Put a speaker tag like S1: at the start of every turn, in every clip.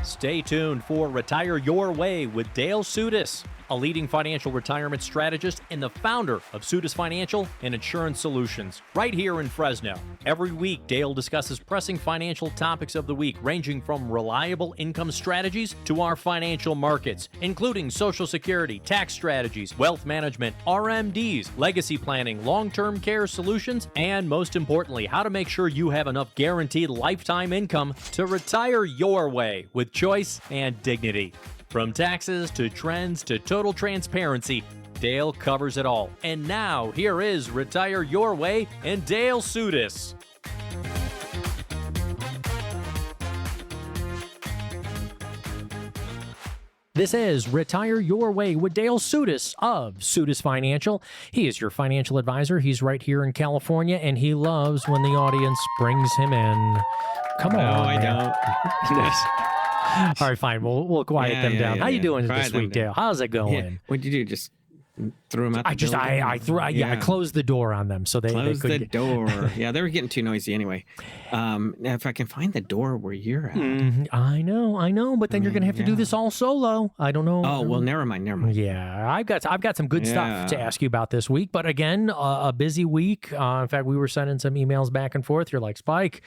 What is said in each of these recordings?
S1: Stay tuned for Retire Your Way with Dale Sudis, a leading financial retirement strategist and the founder of Sudis Financial and Insurance Solutions, right here in Fresno. Every week, Dale discusses pressing financial topics of the week, ranging from reliable income strategies to our financial markets, including Social Security, tax strategies, wealth management, RMDs, legacy planning, long-term care solutions, and most importantly, how to make sure you have enough guaranteed lifetime income to retire your way with choice and dignity. From taxes to trends to total transparency, Dale covers it all. And now, here is Retire Your Way and Dale Sudis. This is Retire Your Way with Dale Sudis of Sudis Financial. He is your financial advisor. He's right here in California, and he loves when the audience brings him in. Come on,
S2: No, I
S1: man.
S2: don't.
S1: All right, fine. We'll quiet them down. How you doing
S2: Quiet
S1: this
S2: them
S1: week,
S2: down.
S1: Dale? How's it going?
S2: Yeah. What'd you do? Just threw them out the building?
S1: I closed the door on them so they
S2: Close
S1: couldn't
S2: the door. Yeah, they were getting too noisy anyway. If I can find the door where you're at.
S1: I know, but then you're going to have to do this all solo. I don't know.
S2: Oh, well, never mind.
S1: Yeah, I've got some good stuff to ask you about this week, but again, a busy week. In fact, we were sending some emails back and forth. You're like, Spike,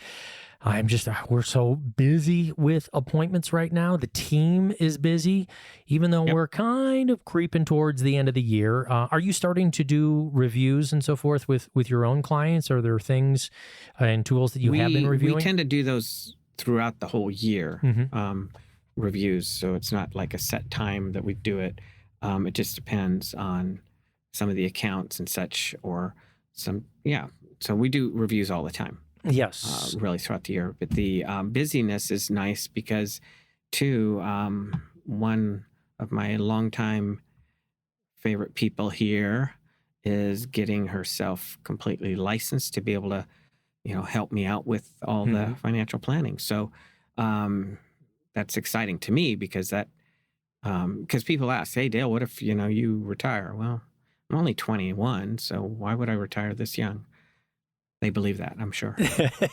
S1: we're so busy with appointments right now. The team is busy, even though we're kind of creeping towards the end of the year. Are you starting to do reviews and so forth with your own clients? Are there things and tools that you have been reviewing?
S2: We tend to do those throughout the whole year, reviews. So it's not like a set time that we do it. It just depends on some of the accounts and such, or some, So we do reviews all the time.
S1: Yes.
S2: Really throughout the year. But the busyness is nice because, too, one of my longtime favorite people here is getting herself completely licensed to be able to, help me out with all the financial planning. So that's exciting to me because because people ask, hey, Dale, what if, you retire? Well, I'm only 21, so why would I retire this young? They believe that, I'm sure.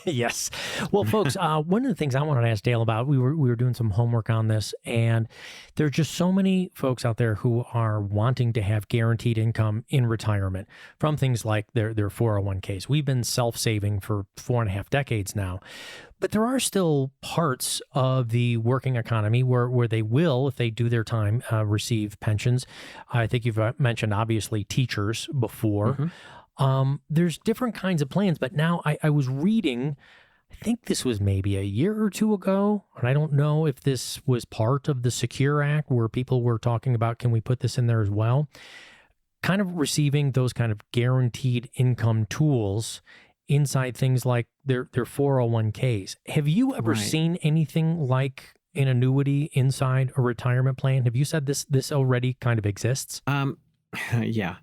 S1: Yes. Well, folks, one of the things I wanted to ask Dale about, we were doing some homework on this, and there's just so many folks out there who are wanting to have guaranteed income in retirement from things like their 401ks. We've been self-saving for 4.5 decades now, but there are still parts of the working economy where they will, if they do their time, receive pensions. I think you've mentioned, obviously, teachers before. There's different kinds of plans, but now I was reading, I think this was maybe a year or two ago, and I don't know if this was part of the Secure Act where people were talking about, can we put this in there as well? Kind of receiving those kind of guaranteed income tools inside things like their 401ks. Have you ever seen anything like an annuity inside a retirement plan? Have you said this already kind of exists?
S2: Yeah.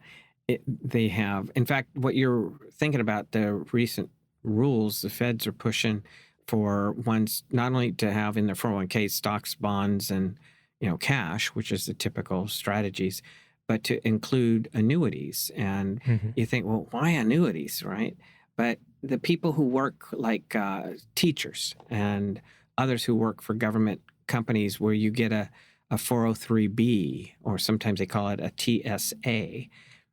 S2: They have. In fact, what you're thinking about, the recent rules, the feds are pushing for ones not only to have in their 401k stocks, bonds, and cash, which is the typical strategies, but to include annuities. And you think, well, why annuities, right? But the people who work like teachers and others who work for government companies where you get a 403B, or sometimes they call it a TSA.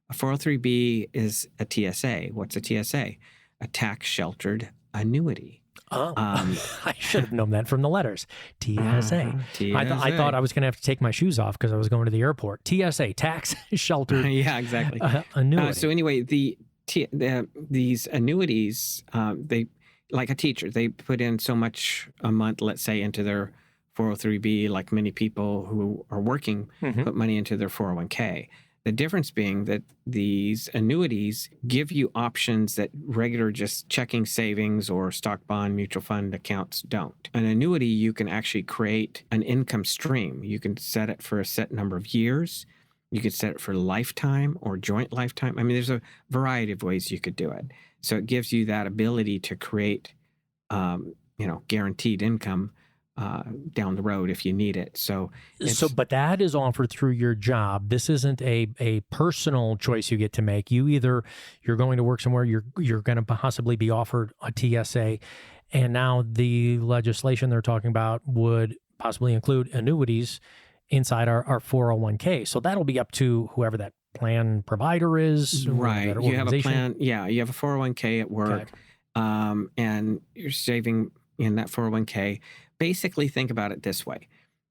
S2: A 403B is a TSA. What's a TSA? A tax-sheltered annuity.
S1: Oh, I should have known that from the letters. TSA. I thought I was going to have to take my shoes off because I was going to the airport. TSA, tax-sheltered
S2: yeah, exactly.
S1: Annuity.
S2: So anyway, these annuities, they, like a teacher, they put in so much a month, let's say, into their 403B, like many people who are working put money into their 401k. The difference being that these annuities give you options that regular just checking savings or stock, bond, mutual fund accounts don't. An annuity, you can actually create an income stream. You can set it for a set number of years. You could set it for lifetime or joint lifetime. I mean, there's a variety of ways you could do it. So it gives you that ability to create, guaranteed income down the road if you need it. But that is offered through your job. This isn't a personal choice you get to make. You're going to work somewhere, you're going to possibly be offered a TSA, and now the legislation they're talking about would
S1: possibly include annuities inside our 401k. So that'll be up to whoever that plan provider is.
S2: Right.
S1: That
S2: You have a
S1: organization.
S2: plan. Yeah. You have a 401k at work, and you're saving in that 401k. Basically, think about it this way.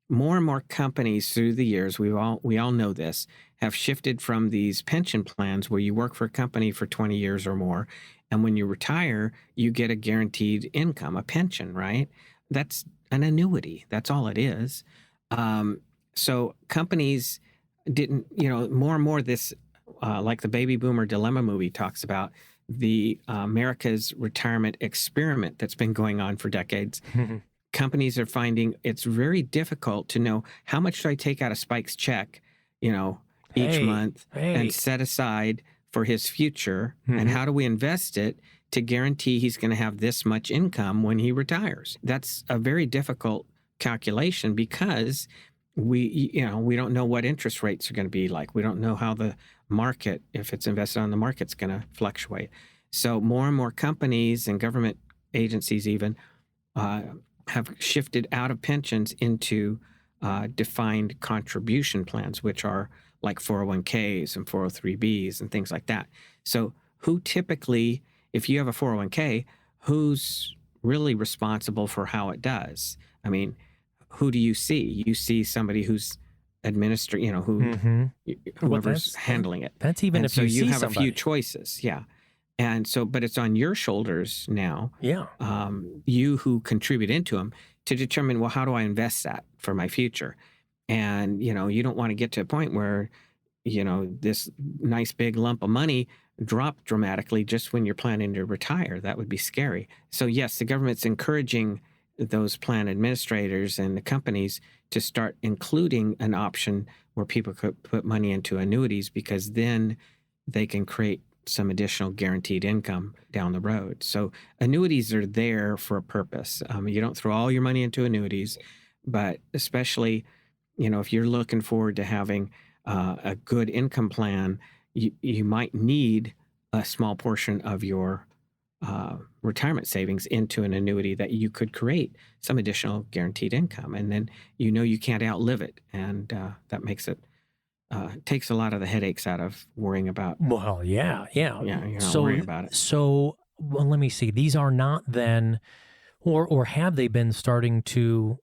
S2: More and more companies through the years, we all know this, have shifted from these pension plans where you work for a company for 20 years or more, and when you retire, you get a guaranteed income, a pension, right? That's an annuity. That's all it is. So companies didn't, more and more this, like the Baby Boomer Dilemma movie talks about, the America's retirement experiment that's been going on for decades. Companies are finding it's very difficult to know how much do I take out of Spike's check, each month and set aside for his future, and how do we invest it to guarantee he's going to have this much income when he retires? That's a very difficult calculation because we don't know what interest rates are going to be like. We don't know how the market, if it's invested on the market's going to fluctuate. So more and more companies and government agencies even have shifted out of pensions into defined contribution plans, which are like 401ks and 403bs and things like that. So who typically, if you have a 401k, who's really responsible for how it does? I mean, who do you see? You see somebody who's administering, whoever's handling it.
S1: That's even if you see
S2: have
S1: somebody.
S2: a few choices. Yeah. And so, but it's on your shoulders now, you who contribute into them, to determine, well, how do I invest that for my future? And, you don't want to get to a point where, this nice big lump of money dropped dramatically just when you're planning to retire. That would be scary. So yes, the government's encouraging those plan administrators and the companies to start including an option where people could put money into annuities, because then they can create some additional guaranteed income down the road. So annuities are there for a purpose. You don't throw all your money into annuities, but especially, if you're looking forward to having a good income plan, you might need a small portion of your retirement savings into an annuity that you could create some additional guaranteed income. And then, you can't outlive it. And that makes it takes a lot of the headaches out of worrying about.
S1: Well, yeah.
S2: Yeah, you're not worrying about it.
S1: So, well, let me see. These are not then, or have they been starting to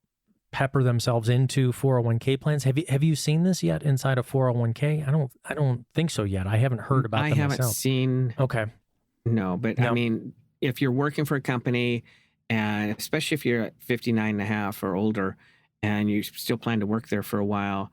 S1: pepper themselves into 401k plans? Have you seen this yet inside a 401k? I don't think so yet. I haven't heard about them myself.
S2: I haven't seen.
S1: Okay.
S2: No, but I mean, if you're working for a company, and especially if you're at 59 and a half or older, and you still plan to work there for a while,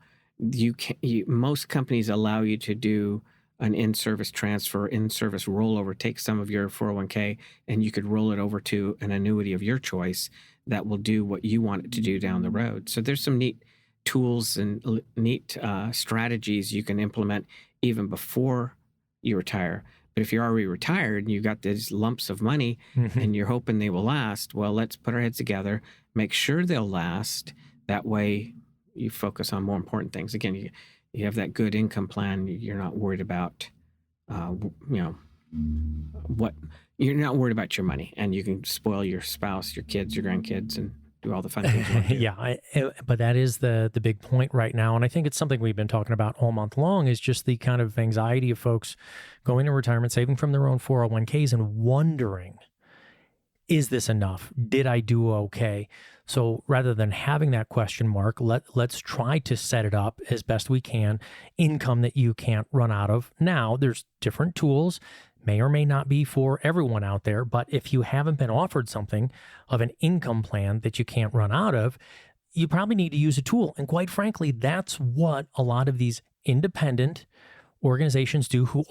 S2: most companies allow you to do an in-service transfer, in-service rollover, take some of your 401k, and you could roll it over to an annuity of your choice that will do what you want it to do down the road. So there's some neat tools and neat strategies you can implement even before you retire. But if you're already retired and you've got these lumps of money and you're hoping they will last, well, let's put our heads together, make sure they'll last. That way you focus on more important things. Again, you have that good income plan. You're not worried about, what you're not worried about your money, and you can spoil your spouse, your kids, your grandkids, and do all the fun things you want to do.
S1: Yeah, but that is the big point right now, and I think it's something we've been talking about all month long, is just the kind of anxiety of folks going to retirement, saving from their own 401ks, and wondering, is this enough? Did I do okay? So rather than having that question mark, let's try to set it up as best we can, income that you can't run out of. Now, there's different tools, may or may not be for everyone out there, but if you haven't been offered something of an income plan that you can't run out of, you probably need to use a tool. And quite frankly, that's what a lot of these independent organizations do who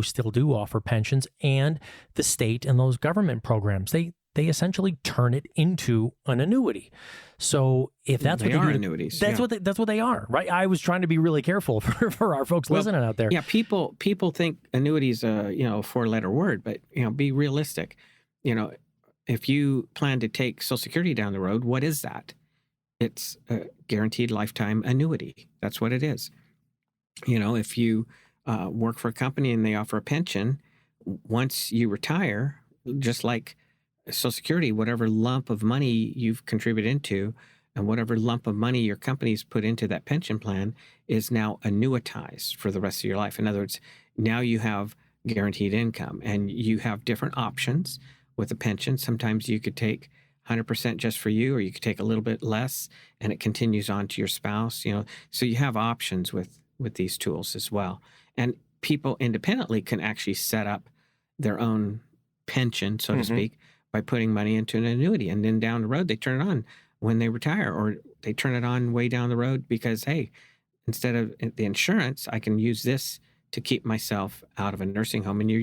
S1: still do offer pensions, and the state and those government programs. They essentially turn it into an annuity. So if that's what they do,
S2: annuities.
S1: That's what they are, right? I was trying to be really careful for our folks listening out there.
S2: Yeah, people think annuities a 4-letter word, but be realistic. If you plan to take Social Security down the road, what is that? It's a guaranteed lifetime annuity. That's what it is. If you work for a company and they offer a pension, once you retire, just like Social Security, whatever lump of money you've contributed into, and whatever lump of money your company's put into that pension plan is now annuitized for the rest of your life. In other words, now you have guaranteed income, and you have different options with a pension. Sometimes you could take 100% just for you, or you could take a little bit less and it continues on to your spouse, so you have options with these tools as well. And people independently can actually set up their own pension, so to speak, by putting money into an annuity, and then down the road they turn it on when they retire, or they turn it on way down the road because, hey, instead of the insurance, I can use this to keep myself out of a nursing home. And you're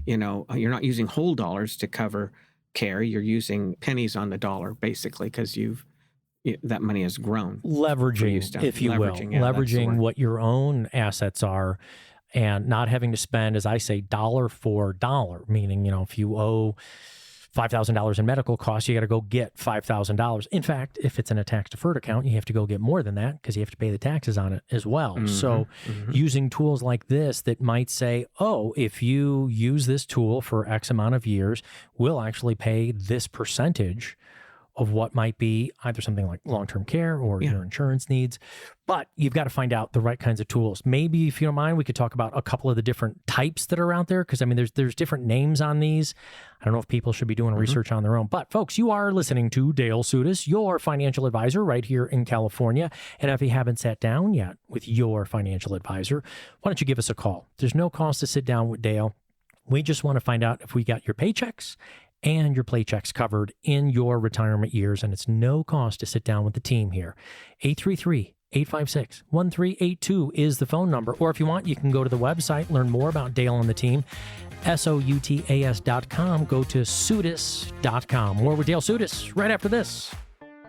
S2: not using whole dollars to cover care. You're using pennies on the dollar, basically, because that money has grown.
S1: Leveraging, if you will, leveraging what your own assets are, and not having to spend, as I say, dollar for dollar, meaning, if you owe $5,000 in medical costs, you got to go get $5,000. In fact, if it's in a tax-deferred account, you have to go get more than that because you have to pay the taxes on it as well. So using tools like this that might say, oh, if you use this tool for X amount of years, we'll actually pay this percentage of what might be either something like long-term care or your insurance needs. But you've got to find out the right kinds of tools. Maybe, if you don't mind, we could talk about a couple of the different types that are out there, because there's different names on these. I don't know if people should be doing research on their own. But folks, you are listening to Dale Sudas, your financial advisor right here in California. And if you haven't sat down yet with your financial advisor, why don't you give us a call? There's no cost to sit down with Dale. We just want to find out if we got your paychecks and your paychecks covered in your retirement years, and it's no cost to sit down with the team here. 833-856-1382 is the phone number, or if you want, you can go to the website, learn more about Dale and the team, SOUTAS.com, go to Sudas.com. More with Dale Sudas right after this.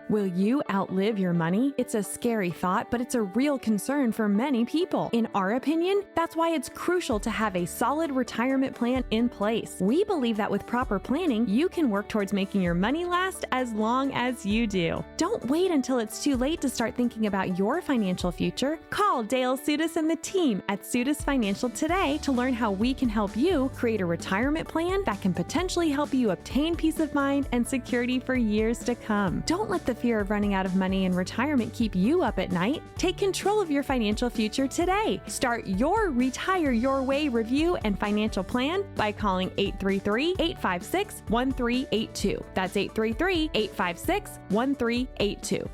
S3: Will you outlive your money? It's a scary thought, but it's a real concern for many people. In our opinion, that's why it's crucial to have a solid retirement plan in place. We believe that with proper planning, you can work towards making your money last as long as you do. Don't wait until it's too late to start thinking about your financial future. Call Dale Sudas and the team at Sudas Financial today to learn how we can help you create a retirement plan that can potentially help you obtain peace of mind and security for years to come. Don't let the fear of running out of money in retirement keep you up at night. Take control of your financial future today. Start your Retire Your Way review and financial plan by calling 833-856-1382. That's 833-856-1382.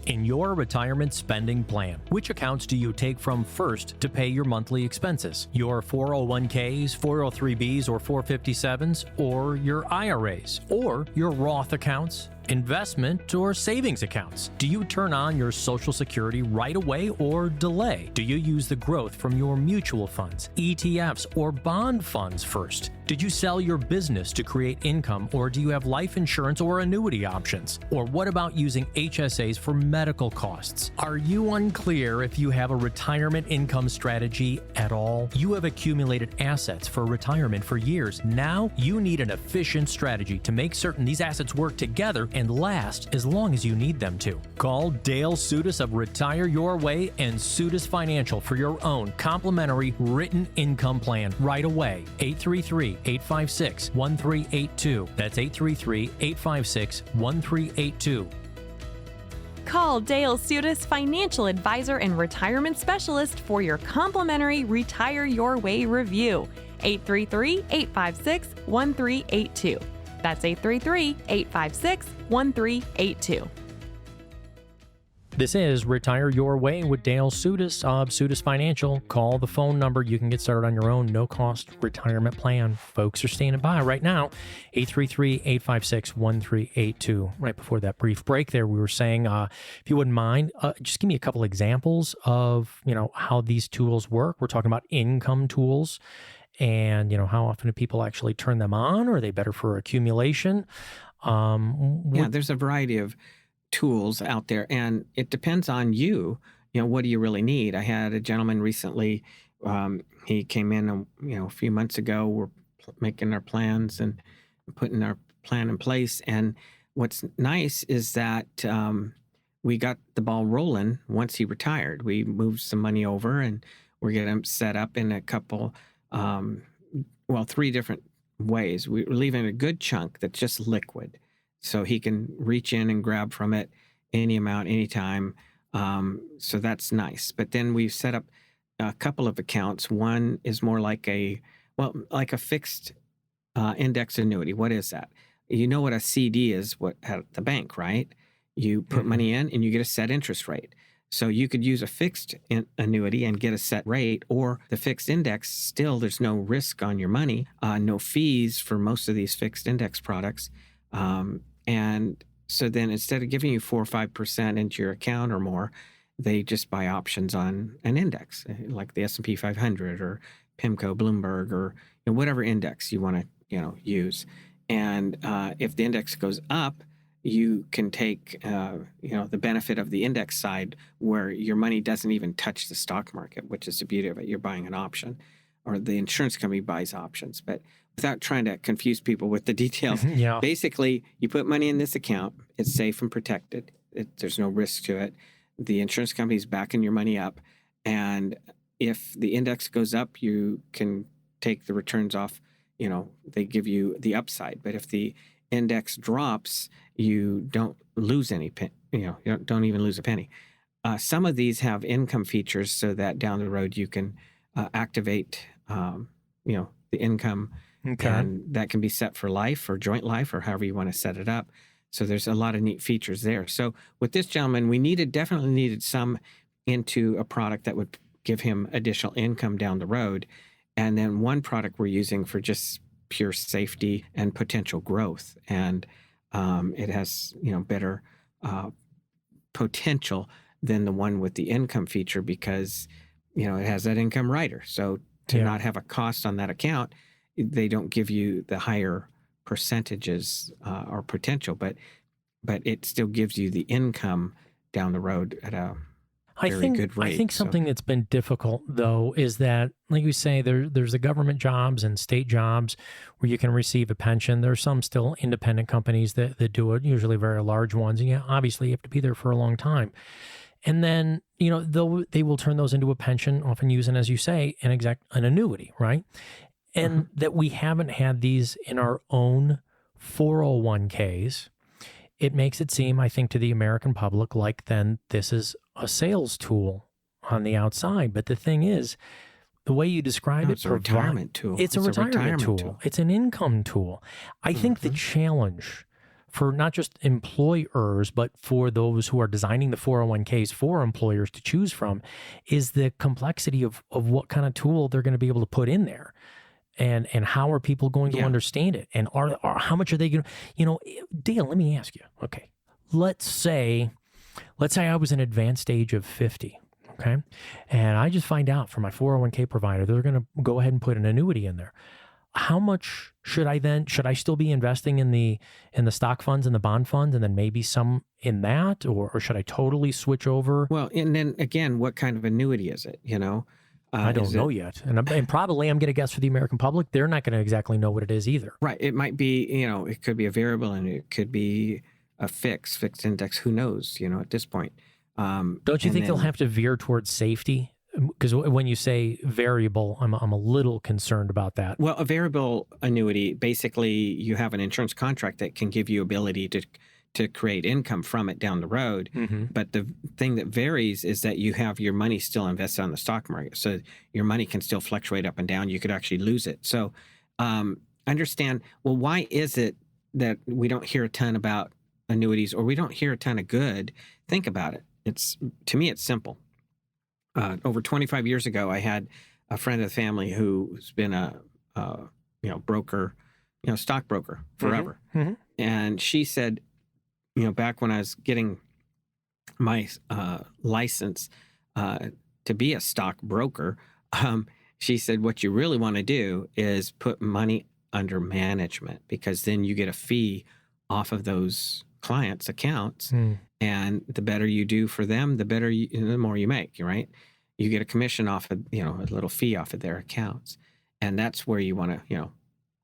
S1: In your retirement spending plan, which accounts do you take from first to pay your monthly expenses? Your 401ks, 403bs, or 457s, or your IRAs, or your Roth accounts, investment, or savings accounts? Do you turn on your Social Security right away or delay? Do you use the growth from your mutual funds, ETFs, or bond funds first? Did you sell your business to create income, or do you have life insurance or annuity options? Or what about using HSAs for medical costs? Are you unclear if you have a retirement income strategy at all? You have accumulated assets for retirement for years. Now you need an efficient strategy to make certain these assets work together and last as long as you need them to. Call Dale Sudas of Retire Your Way and Sudas Financial for your own complimentary written income plan right away. 833-856-1382. That's 833-856-1382.
S3: Call Dale Sudas, financial advisor and retirement specialist, for your complimentary Retire Your Way review. 833-856-1382. That's 833-856-1382.
S1: This is Retire Your Way with Dale Sudas of Sudas Financial. Call the phone number. You can get started on your own no-cost retirement plan. Folks are standing by right now. 833-856-1382. Right before that brief break there, we were saying, if you wouldn't mind, just give me a couple examples of, how these tools work. We're talking about income tools. And, how often do people actually turn them on? Or are they better for accumulation?
S2: There's a variety of tools out there, and it depends on you. What do you really need? I had a gentleman recently. He came in, a few months ago. We're making our plans and putting our plan in place. And what's nice is that we got the ball rolling once he retired. We moved some money over, and we're getting him set up in a couple, three different ways. We're leaving a good chunk that's just liquid. So he can reach in and grab from it any amount, anytime. So that's nice. But then we've set up a couple of accounts. One is more like like a fixed index annuity. What is that? You know what a CD is at the bank, right? You put money in and you get a set interest rate. So you could use a fixed annuity and get a set rate, or the fixed index. Still, there's no risk on your money, no fees for most of these fixed index products. And so then instead of giving you 4 or 5% into your account or more, they just buy options on an index like the S&P 500 or PIMCO, Bloomberg, or whatever index you want to use. And if the index goes up, you can take the benefit of the index side where your money doesn't even touch the stock market, which is the beauty of it. You're buying an option, or the insurance company buys options. But without trying to confuse people with the details, basically you put money in this account. It's safe and protected. There's no risk to it. The insurance company's backing your money up. And if the index goes up, you can take the returns off. They give you the upside. But if the index drops, you don't lose any you don't even lose a penny. Some of these have income features so that down the road you can activate the income, and that can be set for life or joint life or however you want to set it up. So there's a lot of neat features there. So with this gentleman, we definitely needed some into a product that would give him additional income down the road, and then one product we're using for just pure safety and potential growth. And it has, better potential than the one with the income feature because, it has that income rider. So to not have a cost on that account, they don't give you the higher percentages or potential, but it still gives you the income down the road at a good rate.
S1: I think something that's been difficult, though, is that, like you say, there's the government jobs and state jobs where you can receive a pension. There's some still independent companies that do it, usually very large ones. And obviously, you have to be there for a long time. And then, they will turn those into a pension, often using, as you say, an annuity, right? And that we haven't had these in our own 401ks. It makes it seem, I think, to the American public like then this is a sales tool on the outside. But the thing is, the way you describe
S2: it's a retirement tool.
S1: It's a retirement tool. It's an income tool. I think the challenge for not just employers, but for those who are designing the 401ks for employers to choose from is the complexity of what kind of tool they're going to be able to put in there. And how are people going to understand it? And are how much are they going to, Dale, let me ask you. Okay. Let's say I was an advanced age of 50. Okay. And I just find out from my 401k provider, they're going to go ahead and put an annuity in there. How much should I still be investing in the stock funds and the bond funds and then maybe some in that, or should I totally switch over?
S2: Well, and then again, what kind of annuity is it?
S1: I don't know yet. And probably I'm going to guess for the American public, they're not going to exactly know what it is either.
S2: Right. It might be, it could be a variable and it could be a fixed index. Who knows, at this point.
S1: Don't you think they'll have to veer towards safety? Because when you say variable, I'm a little concerned about that.
S2: Well, a variable annuity, basically you have an insurance contract that can give you ability to create income from it down the road. But the thing that varies is that you have your money still invested on the stock market. So your money can still fluctuate up and down. You could actually lose it. So understand, well, why is it that we don't hear a ton about annuities or we don't hear a ton of good? Think about it. To me, it's simple. Over 25 years ago, I had a friend of the family who's been a broker, stockbroker forever. And she said, back when I was getting my license to be a stockbroker, she said, what you really want to do is put money under management because then you get a fee off of those clients' accounts. And the better you do for them, the more you make, right? You get a commission off of, a little fee off of their accounts. And that's where you want to,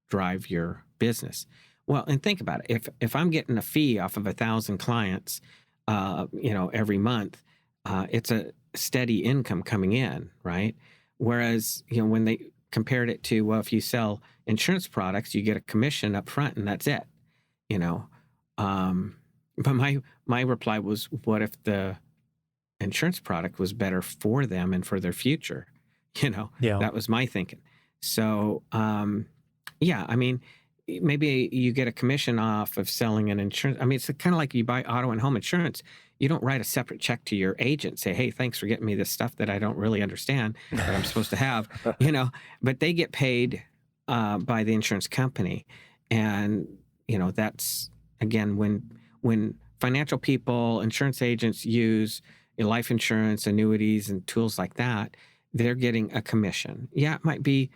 S2: drive your business. Well, and think about it. If I'm getting a fee off of 1,000 clients, every month, it's a steady income coming in, right? Whereas, when they compared it to, well, if you sell insurance products, you get a commission up front and that's it, But my reply was, what if the insurance product was better for them and for their future?
S1: Yeah.
S2: That was my thinking. So, yeah, I mean, maybe you get a commission off of selling an insurance. I mean, it's kind of like you buy auto and home insurance. You don't write a separate check to your agent, say, hey, thanks for getting me this stuff that I don't really understand that I'm supposed to have, but they get paid by the insurance company. And, that's, again, when financial people, insurance agents use life insurance, annuities, and tools like that, they're getting a commission. Yeah, it might be,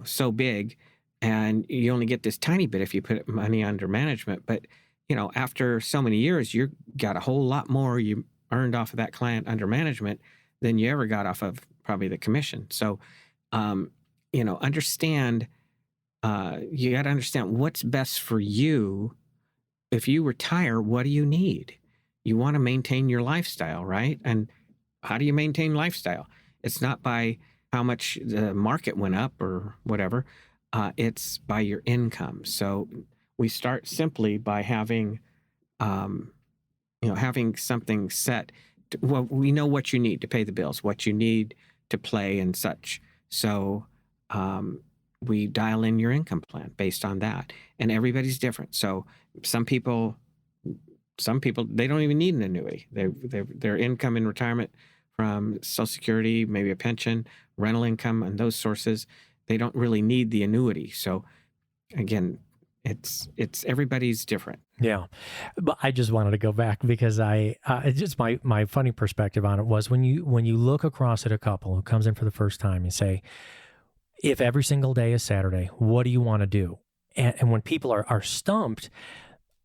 S2: so big, and you only get this tiny bit if you put money under management. But, after so many years, you got a whole lot more you earned off of that client under management than you ever got off of probably the commission. So, understand, you got to understand what's best for you. If you retire, what do you need? You want to maintain your lifestyle, right? And how do you maintain lifestyle? It's not by how much the market went up or whatever. It's by your income. So we start simply by having, having something set. Well, we know what you need to pay the bills, what you need to play and such. So we dial in your income plan based on that. And everybody's different. So some people, they don't even need an annuity. Their income in retirement from Social Security, maybe a pension, rental income, and those sources, they don't really need the annuity. So again, it's everybody's different.
S1: Yeah. But I just wanted to go back because it's just my funny perspective on it was when you look across at a couple who comes in for the first time and say, if every single day is Saturday, what do you want to do? And when people are stumped,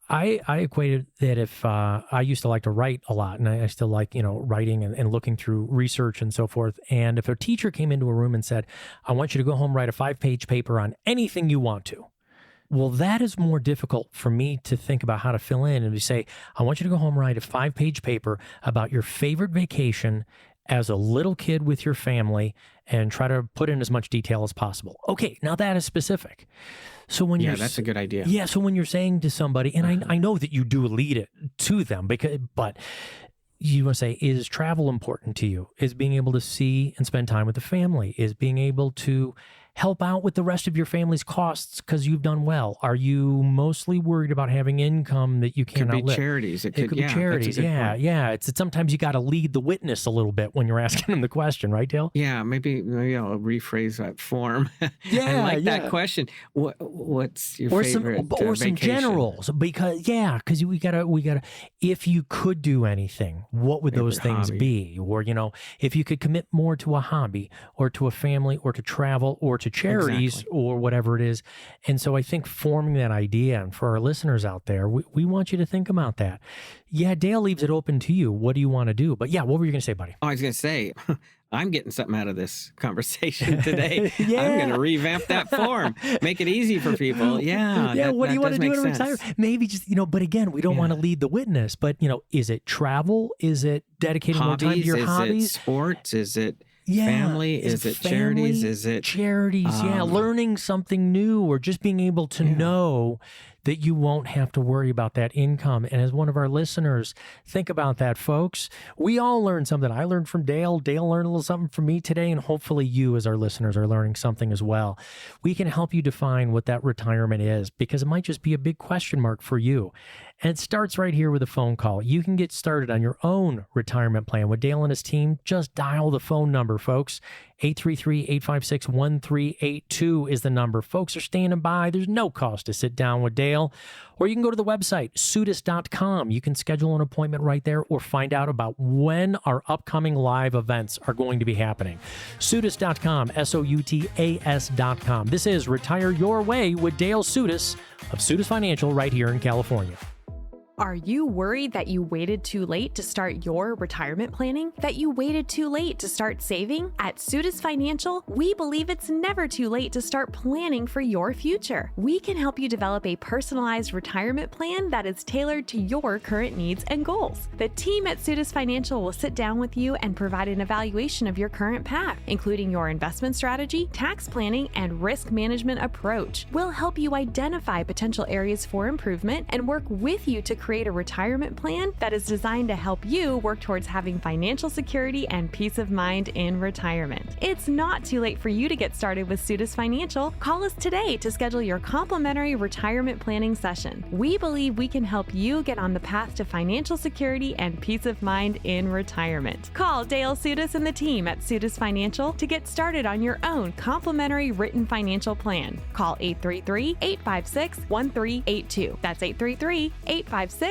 S1: I equated that if I used to like to write a lot, and I still like, writing and looking through research and so forth. And if a teacher came into a room and said, I want you to go home, write a 5-page paper on anything you want to. Well, that is more difficult for me to think about how to fill in and to say, I want you to go home, write a 5-page paper about your favorite vacation as a little kid with your family and try to put in as much detail as possible. Okay, now that is specific. So when
S2: that's a good idea.
S1: Yeah, so when you're saying to somebody, and I know that you do lead it to them, but you want to say, is travel important to you? Is being able to see and spend time with the family? Is being able to help out with the rest of your family's costs because you've done well? Are you mostly worried about having income that you can't outlive?
S2: It could be charities.
S1: It could be charities. Yeah. It's sometimes you got to lead the witness a little bit when you're asking them the question, right, Dale?
S2: Yeah, maybe I'll rephrase that form.
S1: Yeah,
S2: I like that question. What's your favorite
S1: or some
S2: vacation?
S1: generals? Because we gotta. If you could do anything, what would those things
S2: hobby
S1: be? Or if you could commit more to a hobby, or to a family, or to travel, or to charities, or whatever it is. And so I think forming that idea, and for our listeners out there, we want you to think about that. Yeah, Dale leaves it open to you. What do you want to do? But yeah, what were you going to say, buddy?
S2: Oh, I was going to say, I'm getting something out of this conversation today.
S1: Yeah.
S2: I'm going to revamp that form, make it easy for people. Yeah.
S1: Yeah. What do you want to do to retire? Maybe just, but again, we don't want to lead the witness, but is it travel? Is it dedicating more time to your hobbies?
S2: Is it sports? Is it family? Is it charities? Is it
S1: charities? Learning something new, or just being able to know that you won't have to worry about that income. And as one of our listeners, think about that, folks. We all learned something. I learned from Dale. Dale learned a little something from me today, and hopefully you as our listeners are learning something as well. We can help you define what that retirement is, because it might just be a big question mark for you. And it starts right here with a phone call. You can get started on your own retirement plan with Dale and his team. Just dial the phone number, folks. 833-856-1382 is the number. Folks are standing by. There's no cost to sit down with Dale. Or you can go to the website, sutis.com. You can schedule an appointment right there or find out about when our upcoming live events are going to be happening. Sutis.com, SOUTAS.com. This is Retire Your Way with Dale Sutis of Sutis Financial right here in California.
S3: Are you worried that you waited too late to start your retirement planning? That you waited too late to start saving? At Sudis Financial, we believe it's never too late to start planning for your future. We can help you develop a personalized retirement plan that is tailored to your current needs and goals. The team at Sudis Financial will sit down with you and provide an evaluation of your current path, including your investment strategy, tax planning, and risk management approach. We'll help you identify potential areas for improvement and work with you to create a retirement plan that is designed to help you work towards having financial security and peace of mind in retirement. It's not too late for you to get started with Sudis Financial. Call us today to schedule your complimentary retirement planning session. We believe we can help you get on the path to financial security and peace of mind in retirement. Call Dale Sudis and the team at Sudis Financial to get started on your own complimentary written financial plan. Call 833-856-1382. That's 833-856-1382.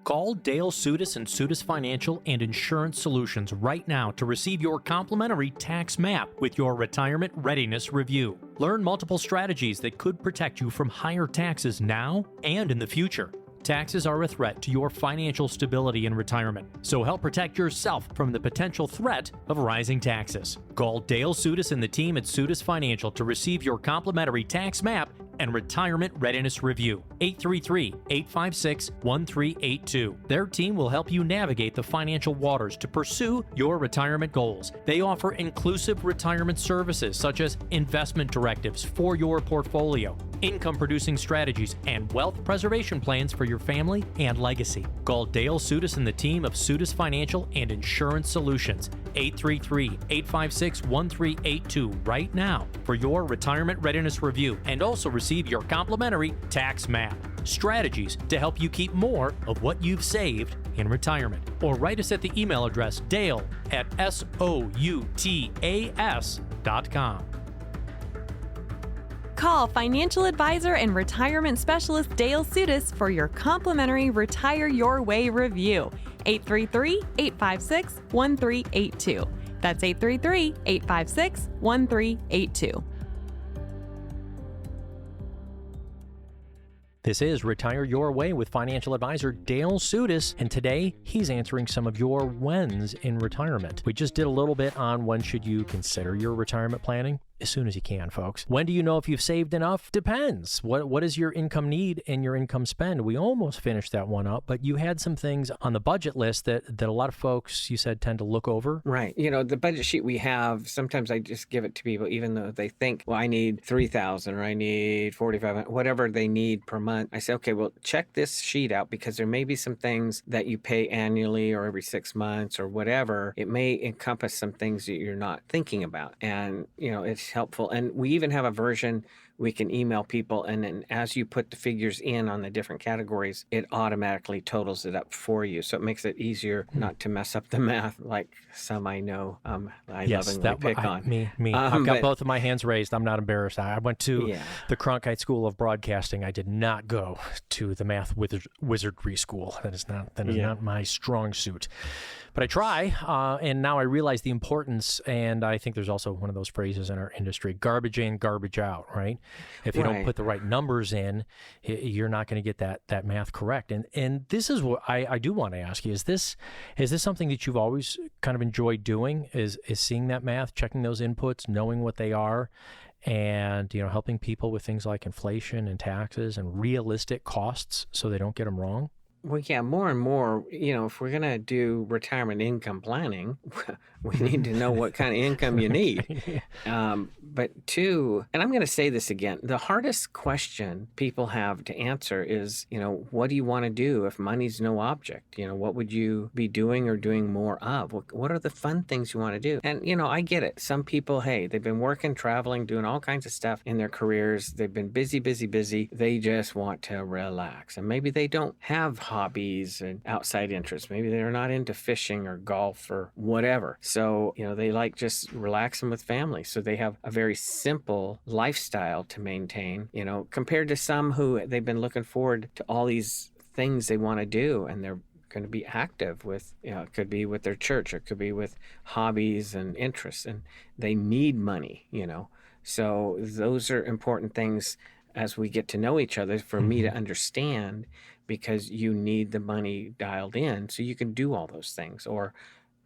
S1: Call Dale Sudis and Sudis Financial and Insurance Solutions right now to receive your complimentary tax map with your retirement readiness review. Learn multiple strategies that could protect you from higher taxes now and in the future. Taxes are a threat to your financial stability in retirement, so help protect yourself from the potential threat of rising taxes. Call Dale Sudis and the team at Sudis Financial to receive your complimentary tax map and retirement readiness review. 833-856-1382. Their team will help you navigate the financial waters to pursue your retirement goals. They offer inclusive retirement services such as investment directives for your portfolio, income-producing strategies, and wealth preservation plans for your family and legacy. Call Dale Sudis and the team of Sudis Financial and Insurance Solutions, 833-856-1382 right now for your retirement readiness review, and also receive your complimentary tax map. Strategies to help you keep more of what you've saved in retirement. Or write us at the email address dale@soutas.com.
S3: Call financial advisor and retirement specialist Dale Sudis for your complimentary Retire Your Way review. 833-856-1382. That's 833-856-1382.
S1: This is Retire Your Way with financial advisor Dale Sudis, and today he's answering some of your whens in retirement. We just did a little bit on when should you consider your retirement planning. As soon as you can, folks. When do you know if you've saved enough? Depends. What is your income need and your income spend? We almost finished that one up, but you had some things on the budget list that a lot of folks, you said, tend to look over.
S2: Right. You know, the budget sheet we have, sometimes I just give it to people, even though they think, well, I need $3,000 or I need $4,500, whatever they need per month. I say, okay, well, check this sheet out because there may be some things that you pay annually or every 6 months or whatever. It may encompass some things that you're not thinking about. And, you know, it's helpful. And we even have a version we can email people, and then as you put the figures in on the different categories, it automatically totals it up for you. So it makes it easier not to mess up the math like some I know I lovingly pick on.
S1: Me. I've got both of my hands raised. I'm not embarrassed. I went to the Cronkite School of Broadcasting. I did not go to the math wizardry school. That is not my strong suit. But I try, and now I realize the importance, and I think there's also one of those phrases in our industry, garbage in, garbage out, right? If you don't put the right numbers in, you're not going to get that math correct. And this is what I do want to ask you. Is this something that you've always kind of enjoyed doing, is seeing that math, checking those inputs, knowing what they are, and helping people with things like inflation and taxes and realistic costs so they don't get them wrong?
S2: Well, yeah, more and more, if we're going to do retirement income planning, we need to know what kind of income you need. But two, and I'm going to say this again, the hardest question people have to answer is, what do you want to do if money's no object? What would you be doing or doing more of? What are the fun things you want to do? And, I get it. Some people, hey, they've been working, traveling, doing all kinds of stuff in their careers. They've been busy. They just want to relax. And maybe they don't have hobbies and outside interests. Maybe they're not into fishing or golf or whatever. So, they like just relaxing with family. So they have a very simple lifestyle to maintain, compared to some who they've been looking forward to all these things they want to do, and they're going to be active with, it could be with their church, or it could be with hobbies and interests, and they need money, So those are important things as we get to know each other for me to understand, because you need the money dialed in so you can do all those things or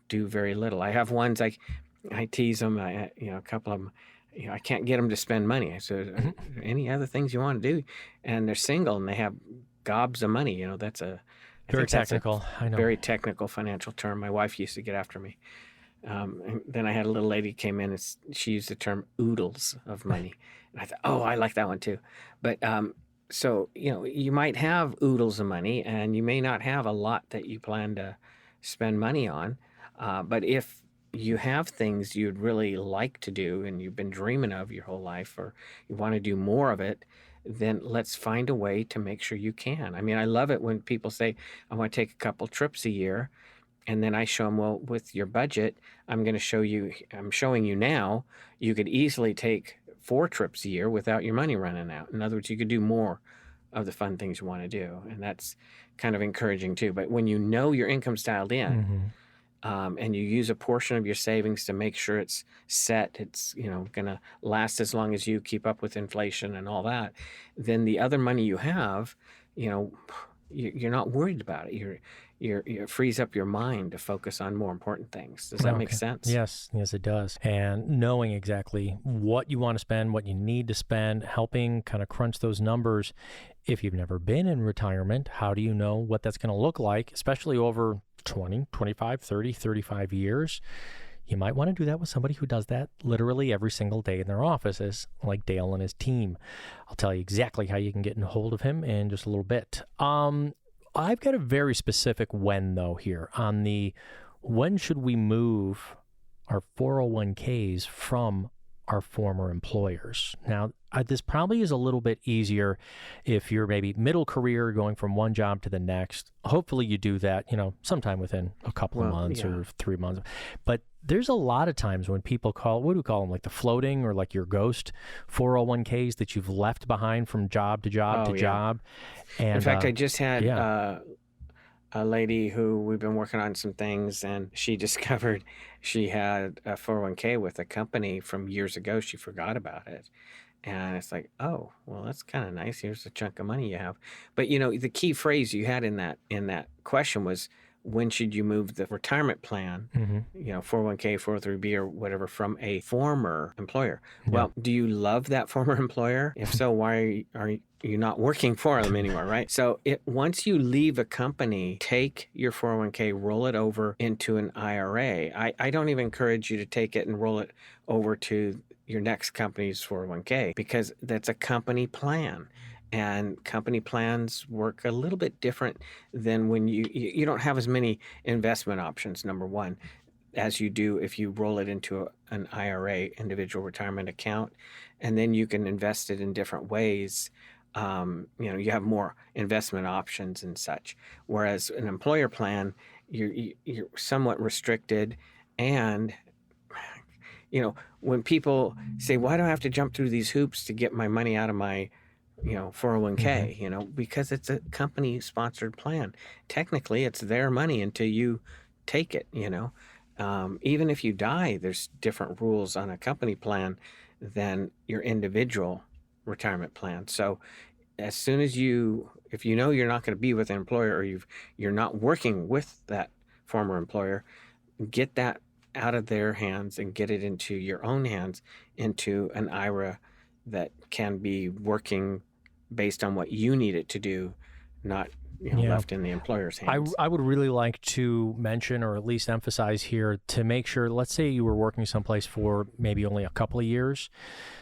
S2: do very little. I have ones like I tease them, a couple of them, I can't get them to spend money. I said, "Are there any other things you want to do?" And they're single and they have gobs of money. That's I
S1: Very
S2: think that's
S1: technical. I know.
S2: very technical financial term. My wife used to get after me. And then I had a little lady came in and she used the term oodles of money. And I thought, oh, I like that one too. But so, you might have oodles of money and you may not have a lot that you plan to spend money on. But if you have things you'd really like to do and you've been dreaming of your whole life, or you want to do more of it, then let's find a way to make sure you can. I mean, I love it when people say, I want to take a couple trips a year. And then I show them, well, with your budget, I'm showing you now, you could easily take 4 trips a year without your money running out. In other words, you could do more of the fun things you want to do. And that's kind of encouraging too. But when you know your income's dialed in, and you use a portion of your savings to make sure it's set, it's going to last as long as you keep up with inflation and all that, then the other money you have, you're not worried about it. It frees up your mind to focus on more important things. Does that make sense?
S1: Yes, it does. And knowing exactly what you want to spend, what you need to spend, helping kind of crunch those numbers. If you've never been in retirement, how do you know what that's going to look like, especially over 20, 25, 30, 35 years? You might want to do that with somebody who does that literally every single day in their offices, like Dale and his team. I'll tell you exactly how you can get in hold of him in just a little bit. I've got a very specific when, though, here on the when should we move our 401ks from our former employers. Now, this probably is a little bit easier if you're maybe middle career going from one job to the next. Hopefully you do that, sometime within a couple of months or 3 months. But there's a lot of times when people what do we call them? Like the floating or like your ghost 401ks that you've left behind from job to job to job. And
S2: in fact, I just had a lady who we've been working on some things, and she discovered she had a 401k with a company from years ago. She forgot about it. And it's like, oh, well, that's kind of nice. Here's a chunk of money you have. But, the key phrase you had in that question was, when should you move the retirement plan, 401k, 403b, or whatever, from a former employer? Yeah. Well, do you love that former employer? If so, why are you not working for them anymore, right? So once you leave a company, take your 401k, roll it over into an IRA. I don't even encourage you to take it and roll it over to your next company's 401k, because that's a company plan. And company plans work a little bit different than when you don't have as many investment options, number one, as you do if you roll it into an IRA, individual retirement account, and then you can invest it in different ways. You have more investment options and such. Whereas an employer plan, you're somewhat restricted. And when people say, why do I have to jump through these hoops to get my money out of my 401k, because it's a company sponsored plan. Technically, it's their money until you take it, even if you die, there's different rules on a company plan than your individual retirement plan. So as soon as if you know you're not going to be with an employer, or you're not working with that former employer, get that out of their hands and get it into your own hands, into an IRA that can be working based on what you need it to do, not left in the employer's hands.
S1: I would really like to mention, or at least emphasize here, to make sure, let's say you were working someplace for maybe only a couple of years,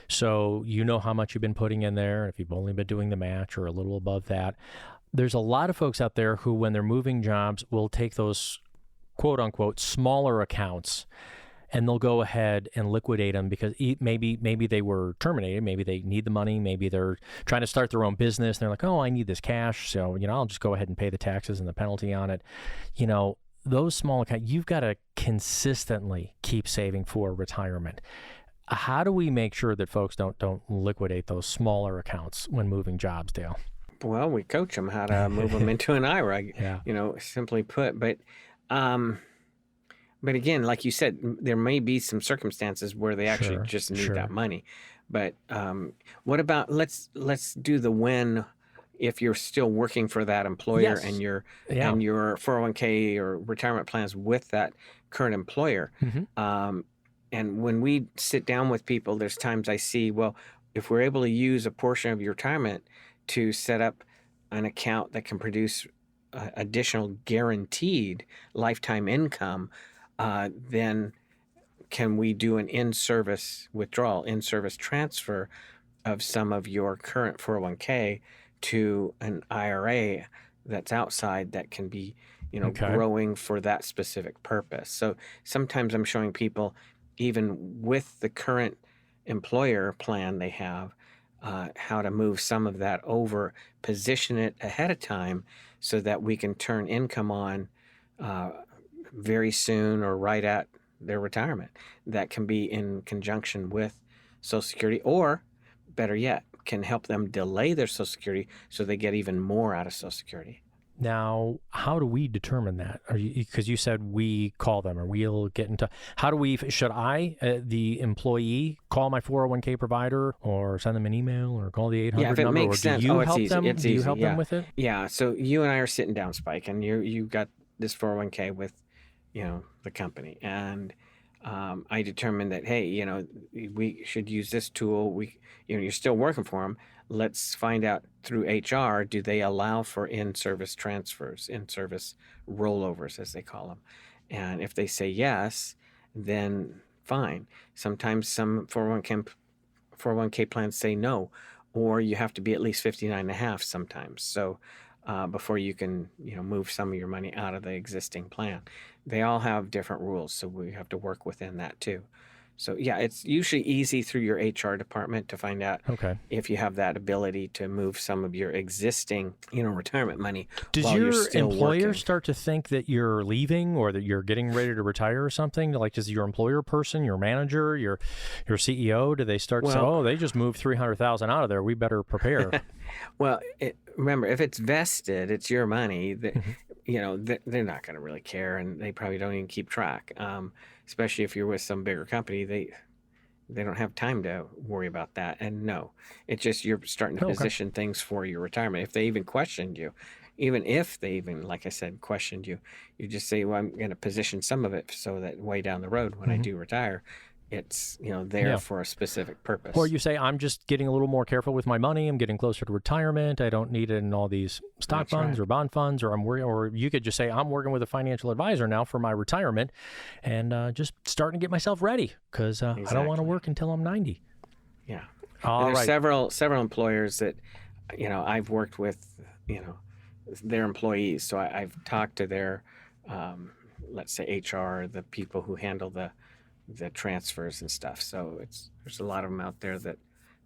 S1: so you know how much you've been putting in there, if you've only been doing the match or a little above that. There's a lot of folks out there who, when they're moving jobs, will take those quote unquote smaller accounts and they'll go ahead and liquidate them because maybe they were terminated, maybe they need the money, maybe they're trying to start their own business, and they're like, oh, I need this cash, so I'll just go ahead and pay the taxes and the penalty on it. Those small accounts, you've got to consistently keep saving for retirement. How do we make sure that folks don't liquidate those smaller accounts when moving jobs, Dale?
S2: Well, we coach them how to move them into an IRA, simply put. But again, like you said, there may be some circumstances where they actually just need that money. But what about let's do the when if you're still working for that employer
S1: Yes.
S2: and your
S1: Yeah.
S2: and your 401k or retirement plans with that current employer. And when we sit down with people, there's times I see, well, if we're able to use a portion of your retirement to set up an account that can produce additional guaranteed lifetime income, then can we do an in-service withdrawal, in-service transfer of some of your current 401k to an IRA that's outside that can be,
S1: Okay.
S2: growing for that specific purpose. So sometimes I'm showing people, even with the current employer plan they have, how to move some of that over, position it ahead of time so that we can turn income on very soon or right at their retirement. That can be in conjunction with Social Security, or better yet, can help them delay their Social Security so they get even more out of Social Security.
S1: Now, how do we determine that? Because you said we call them or we'll get into. How do we? Should I, the employee, call my 401k provider or send them an email or call the 800
S2: Yeah, if it
S1: number?
S2: makes
S1: Or
S2: sense.
S1: do you
S2: Oh, it's
S1: help
S2: easy.
S1: them?
S2: It's
S1: Do you
S2: easy,
S1: help
S2: yeah.
S1: them with it?
S2: Yeah, so you and I are sitting down, Spike, and you got this 401k with, the company, and I determined that, hey, we should use this tool. You're still working for them. Let's find out through HR, do they allow for in-service transfers, in-service rollovers, as they call them? And if they say yes, then fine. Sometimes some 401k plans say no, or you have to be at least 59 and a half sometimes. So before you can, move some of your money out of the existing plan. They all have different rules, so we have to work within that too. So yeah, it's usually easy through your HR department to find out if you have that ability to move some of your existing, retirement money.
S1: Does
S2: while
S1: your
S2: you're still
S1: employer
S2: working.
S1: start to think that you're leaving or that you're getting ready to retire or something? Like, does your employer person, your manager, your CEO, do they start to say, oh, they just moved 300,000 out of there, we better prepare?
S2: Well, remember, if it's vested, it's your money. They're not going to really care, and they probably don't even keep track. Especially if you're with some bigger company, they don't have time to worry about that. And no, it's just you're starting to position things for your retirement. If they even questioned you, even if they even, like I said, questioned you, you just say, well, I'm going to position some of it so that way down the road when I do retire, it's there for a specific purpose.
S1: Or you say, I'm just getting a little more careful with my money. I'm getting closer to retirement. I don't need it in all these stock funds or bond funds, or or you could just say, I'm working with a financial advisor now for my retirement, and just starting to get myself ready because I don't want to work until I'm 90.
S2: Yeah.
S1: All
S2: there's
S1: right.
S2: several employers that I've worked with their employees, so I've talked to their let's say HR, the people who handle the transfers and stuff. So there's a lot of them out there that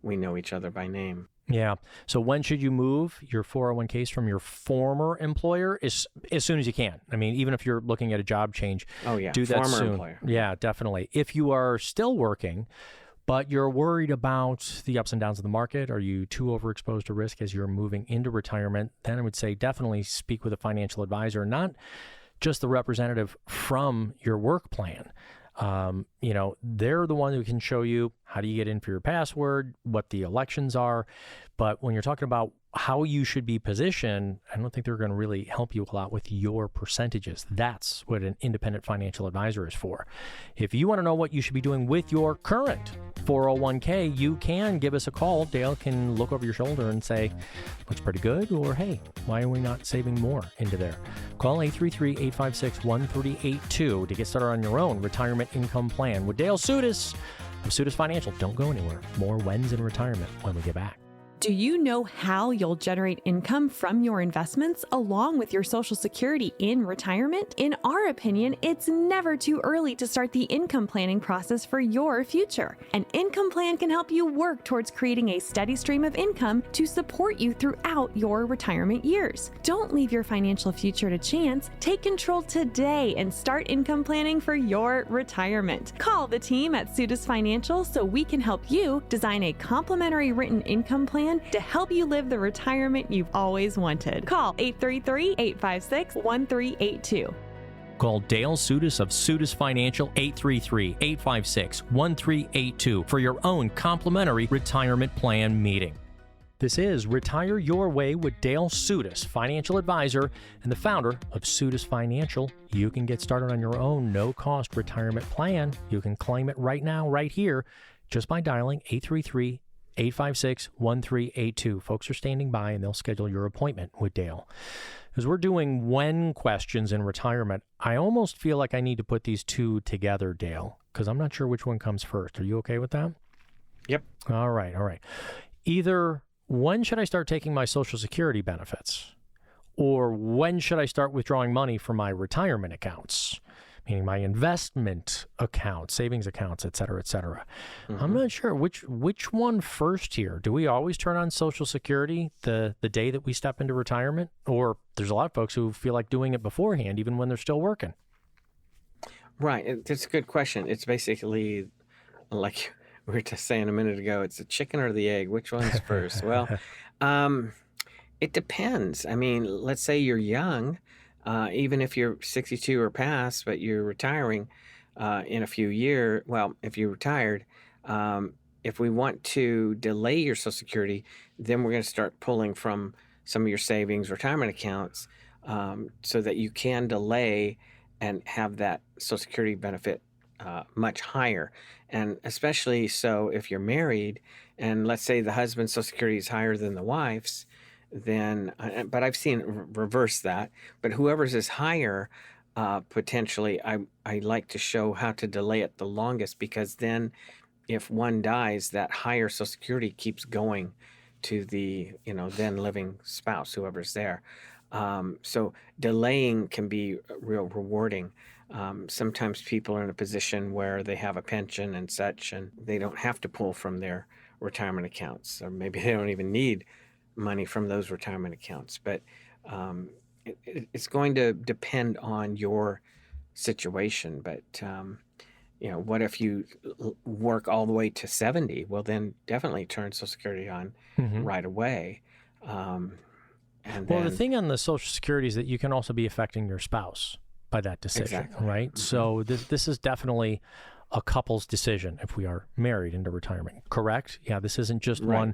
S2: we know each other by name.
S1: Yeah. So when should you move your 401ks from your former employer? As soon as you can. I mean, even if you're looking at a job change, do that
S2: former
S1: soon.
S2: Employer.
S1: Yeah, definitely. If you are still working, but you're worried about the ups and downs of the market, are you too overexposed to risk as you're moving into retirement? Then I would say definitely speak with a financial advisor, not just the representative from your work plan. They're the one who can show you how do you get in for your password, what the elections are. But when you're talking about how you should be positioned, I don't think they're going to really help you a lot with your percentages. That's what an independent financial advisor is for. If you want to know what you should be doing with your current 401k, you can give us a call. Dale can look over your shoulder and say, looks pretty good, or hey, why are we not saving more into there? Call 833-856-1382 to get started on your own retirement income plan with Dale Sudas of Sudas Financial. Don't go anywhere. More wins in retirement when we get back.
S3: Do you know how you'll generate income from your investments along with your Social Security in retirement? In our opinion, it's never too early to start the income planning process for your future. An income plan can help you work towards creating a steady stream of income to support you throughout your retirement years. Don't leave your financial future to chance. Take control today and start income planning for your retirement. Call the team at Sudas Financial so we can help you design a complimentary written income plan to help you live the retirement you've always wanted. Call 833-856-1382.
S1: Call Dale Sudis of Sudis Financial 833-856-1382 for your own complimentary retirement plan meeting. This is Retire Your Way with Dale Sudis, financial advisor and the founder of Sudis Financial. You can get started on your own no-cost retirement plan. You can claim it right now, right here, just by dialing 833-856-1382. Folks are standing by and they'll schedule your appointment with Dale. As we're doing when questions in retirement, I almost feel like I need to put these two together, Dale, because I'm not sure which one comes first. Are you okay with that?
S2: Yep.
S1: All right. Either when should I start taking my Social Security benefits? Or when should I start withdrawing money from my retirement accounts? Meaning my investment accounts, savings accounts, et cetera, et cetera. Mm-hmm. I'm not sure which one first here. Do we always turn on Social Security the day that we step into retirement? Or there's a lot of folks who feel like doing it beforehand, even when they're still working.
S2: Right. That's a good question. It's basically like we were just saying a minute ago, it's the chicken or the egg. Which one's first? Well, it depends. I mean, let's say you're young, even if you're 62 or past, but you're retiring in a few years. Well, if you're retired, if we want to delay your Social Security, then we're going to start pulling from some of your savings, retirement accounts, so that you can delay and have that Social Security benefit much higher. And especially so if you're married and let's say the husband's Social Security is higher than the wife's, then, but I've seen it reverse that, but whoever's is higher, potentially, I like to show how to delay it the longest, because then if one dies, that higher Social Security keeps going to the, then living spouse, whoever's there. So delaying can be real rewarding. Sometimes people are in a position where they have a pension and such, and they don't have to pull from their retirement accounts, or maybe they don't even need money from those retirement accounts. But it's going to depend on your situation. But, what if you work all the way to 70? Well, then definitely turn Social Security on right away.
S1: The thing on the Social Security is that you can also be affecting your spouse by that decision, exactly. Right? Mm-hmm. So this is definitely a couple's decision if we are married into retirement, correct? Yeah, this isn't just right. One,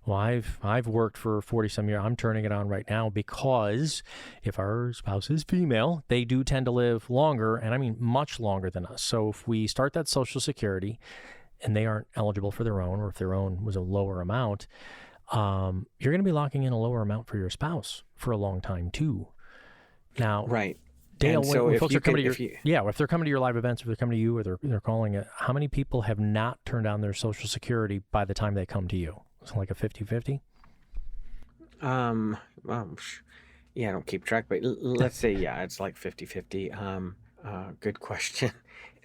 S1: well, I've worked for 40-some years, I'm turning it on right now, because if our spouse is female, they do tend to live longer, and I mean much longer than us. So if we start that Social Security and they aren't eligible for their own, or if their own was a lower amount, you're going to be locking in a lower amount for your spouse for a long time too. Now,
S2: right.
S1: Dale, when
S2: if
S1: folks are coming to your, if they're coming to your live events, if they're coming to you, or they're calling it, how many people have not turned on their Social Security by the time they come to you? Is it like a 50-50?
S2: Well, I don't keep track, but let's say, it's like 50-50. Good question.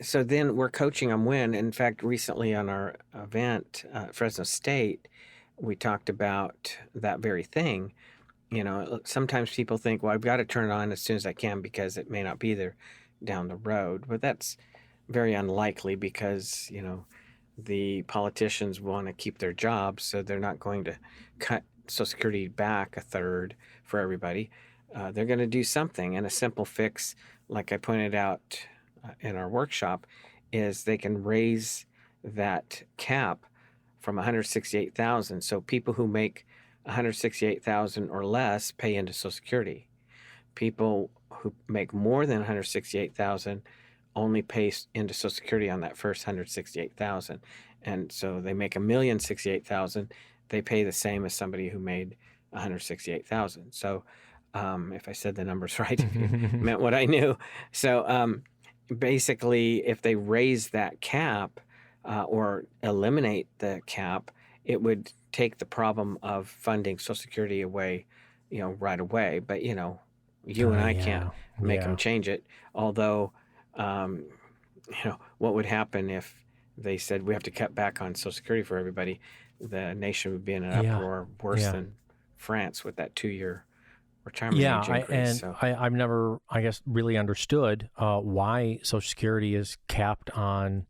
S2: So then we're coaching them when, in fact, recently on our event, Fresno State, we talked about that very thing. Sometimes people think, well, I've got to turn it on as soon as I can because it may not be there down the road. But that's very unlikely because, the politicians want to keep their jobs, so they're not going to cut Social Security back a third for everybody. They're going to do something. And a simple fix, like I pointed out in our workshop, is they can raise that cap from $168,000. So people who make $168,000 or less pay into Social Security. People who make more than $168,000 only pay into Social Security on that first $168,000. And so they make $1,068,000, they pay the same as somebody who made $168,000. So if I said the numbers right, it meant what I knew. So basically, if they raise that cap or eliminate the cap, it would take the problem of funding Social Security away, right away. But, you and I can't make them change it. Although, what would happen if they said we have to cut back on Social Security for everybody? The nation would be in an uproar worse than France with that 2-year retirement age increase.
S1: I've never, really understood why Social Security is capped on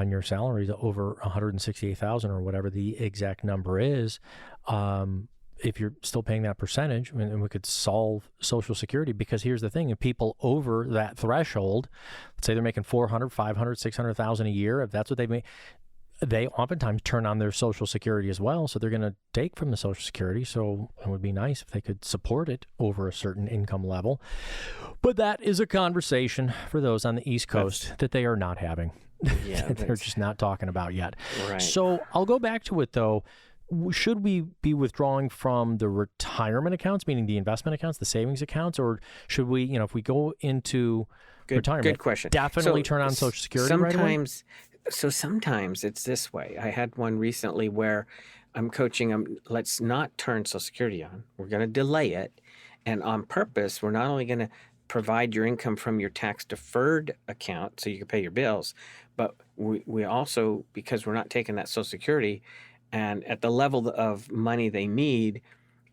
S1: your salaries over $168,000 or whatever the exact number is. if you're still paying that percentage, and we could solve Social Security, because here's the thing: if people over that threshold, let's say they're making 400, 500, 600,000 a year, if that's what they make, they oftentimes turn on their Social Security as well. So they're going to take from the Social Security. So it would be nice if they could support it over a certain income level. But that is a conversation for those on the East Coast that they are not having.
S2: Yeah,
S1: they're just not talking about yet.
S2: Right.
S1: So I'll go back to it, though. Should we be withdrawing from the retirement accounts, meaning the investment accounts, the savings accounts, or should we, if we go into retirement,
S2: good question.
S1: definitely turn on Social Security right away?
S2: Sometimes it's this way. I had one recently where I'm coaching them, let's not turn Social Security on. We're going to delay it. And on purpose, we're not only going to provide your income from your tax-deferred account so you can pay your bills, but we also, because we're not taking that Social Security, and at the level of money they need,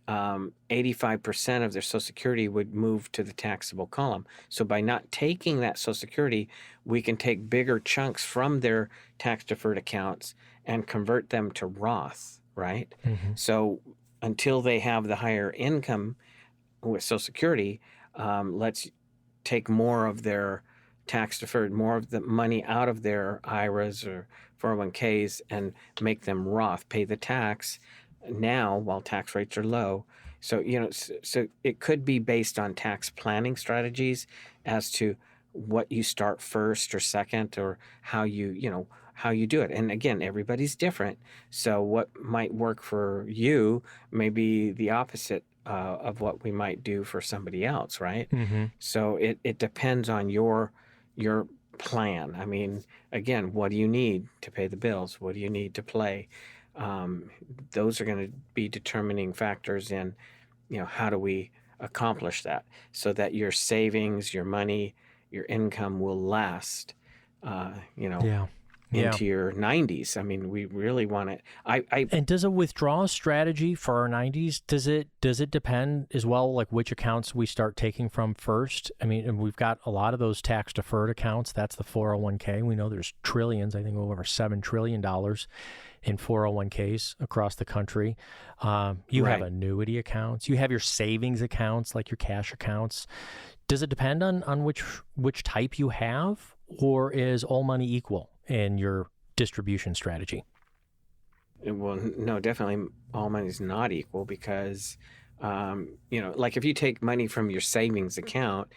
S2: 85% of their Social Security would move to the taxable column. So by not taking that Social Security, we can take bigger chunks from their tax-deferred accounts and convert them to Roth, right?
S1: Mm-hmm.
S2: So until they have the higher income with Social Security, let's take more of their tax-deferred, more of the money out of their IRAs or 401ks and make them Roth, pay the tax now while tax rates are low. So, so it could be based on tax planning strategies as to what you start first or second, or how you do it. And again, everybody's different. So what might work for you may be the opposite of what we might do for somebody else, right?
S1: Mm-hmm.
S2: So it depends on your plan. I mean, again, what do you need to pay the bills? What do you need to play? Those are going to be determining factors in, how do we accomplish that so that your savings, your money, your income will last, into your 90s. I mean, we really want it.
S1: And does a withdrawal strategy for our 90s, does it depend as well, like which accounts we start taking from first? I mean, and we've got a lot of those tax deferred accounts. That's the 401k. We know there's trillions, I think over $7 trillion in 401ks across the country. You have annuity accounts. You have your savings accounts, like your cash accounts. Does it depend on which type you have, or is all money equal in your distribution strategy?
S2: Well, no, definitely all money is not equal, because, like if you take money from your savings account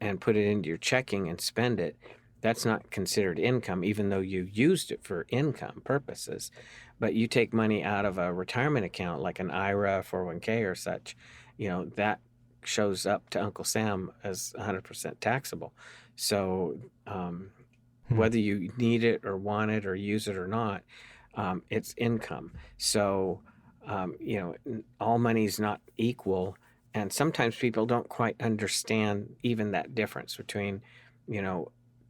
S2: and put it into your checking and spend it, that's not considered income, even though you used it for income purposes. But you take money out of a retirement account, like an IRA, 401k or such, that shows up to Uncle Sam as 100% taxable. So whether you need it or want it or use it or not, it's income. So, all money is not equal. And sometimes people don't quite understand even that difference between,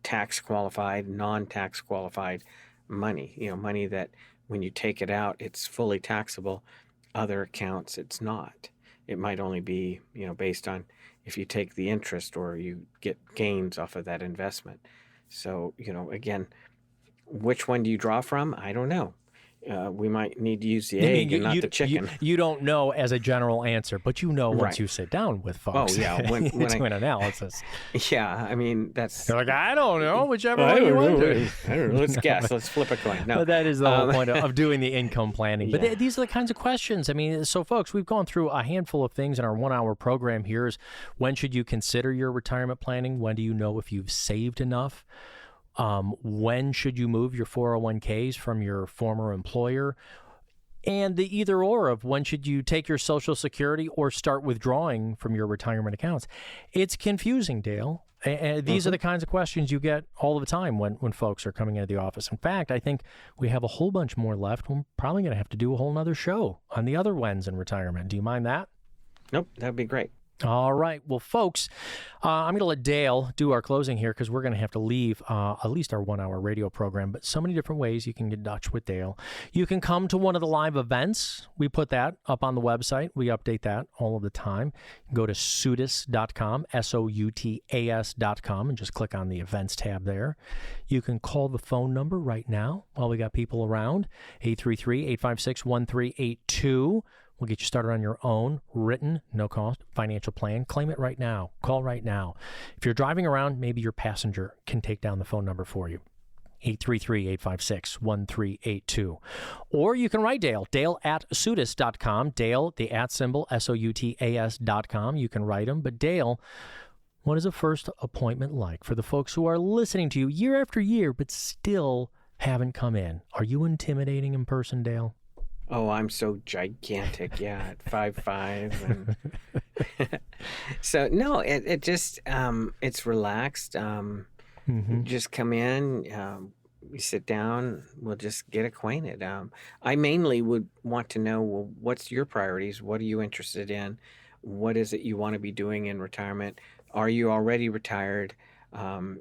S2: tax qualified, non-tax qualified money, money that when you take it out, it's fully taxable. Other accounts, it's not. It might only be, based on if you take the interest or you get gains off of that investment. So, again, which one do you draw from? I don't know. We might need to use the egg and not the chicken.
S1: You don't know as a general answer, but once you sit down with folks.
S2: Oh, yeah. When
S1: do an analysis.
S2: Yeah, I mean, that's...
S1: You're like, I don't know, whichever one you want to.
S2: I don't know. Let's guess. Let's flip a coin. No.
S1: But that is the whole point of doing the income planning. But these are the kinds of questions. I mean, so folks, we've gone through a handful of things in our 1-hour program here. Is when should you consider your retirement planning? When do you know if you've saved enough? When should you move your 401ks from your former employer? And the either or of when should you take your Social Security or start withdrawing from your retirement accounts? It's confusing, Dale. And these are the kinds of questions you get all the time when folks are coming into the office. In fact, I think we have a whole bunch more left. We're probably going to have to do a whole nother show on the other whens in retirement. Do you mind that?
S2: Nope, that'd be great.
S1: All right. Well, folks, I'm going to let Dale do our closing here, because we're going to have to leave at least our 1-hour radio program. But so many different ways you can get in touch with Dale. You can come to one of the live events. We put that up on the website. We update that all of the time. Go to soutas.com, SOUTAS.com, and just click on the events tab there. You can call the phone number right now while we got people around, 833-856-1382. We'll get you started on your own written, no-cost financial plan. Claim it right now. Call right now. If you're driving around, maybe your passenger can take down the phone number for you. 833-856-1382. Or you can write Dale, dale@soutis.com. Dale, the @ symbol, SOUTAS.com. You can write him. But Dale, what is a first appointment like for the folks who are listening to you year after year but still haven't come in? Are you intimidating in person, Dale?
S2: Oh, I'm so gigantic, yeah, at 5'5". And so, no, it just, it's relaxed. Just come in, we sit down, we'll just get acquainted. I mainly would want to know, well, what's your priorities? What are you interested in? What is it you want to be doing in retirement? Are you already retired? Or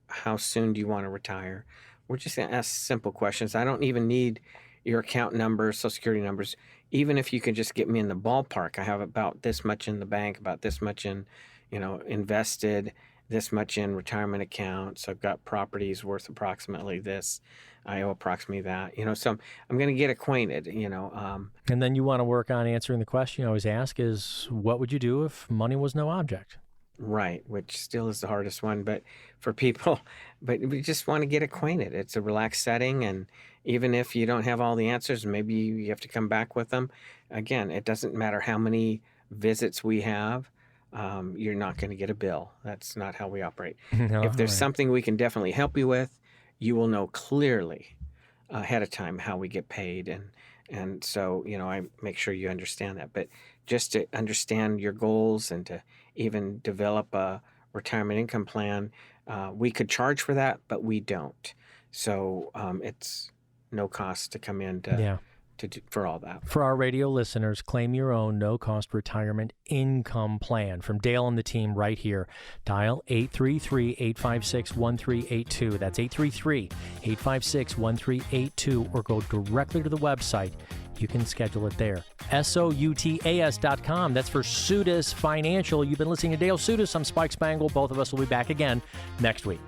S2: how soon do you want to retire? We're just going to ask simple questions. I don't even need your account numbers, Social Security numbers. Even if you can just get me in the ballpark, I have about this much in the bank, about this much in, invested, this much in retirement accounts. I've got properties worth approximately this. I owe approximately that. So I'm going to get acquainted.
S1: And then you want to work on answering the question you always ask is, what would you do if money was no object?
S2: Right, which still is the hardest one, but for people, but we just want to get acquainted. It's a relaxed setting, and even if you don't have all the answers, maybe you have to come back with them. Again, it doesn't matter how many visits we have. You're not going to get a bill. That's not how we operate.
S1: No,
S2: if there's
S1: right.
S2: something we can definitely help you with, you will know clearly ahead of time how we get paid, and so I make sure you understand that. But just to understand your goals and to even develop a retirement income plan, we could charge for that, but we don't. So it's no cost to come in for all that.
S1: For our radio listeners, claim your own no-cost retirement income plan from Dale and the team right here. Dial 833-856-1382. That's 833-856-1382, or go directly to the website. You can schedule it there. SOUTAS.com. That's for Soutis Financial. You've been listening to Dale Soutis. I'm Spike Spangle. Both of us will be back again next week.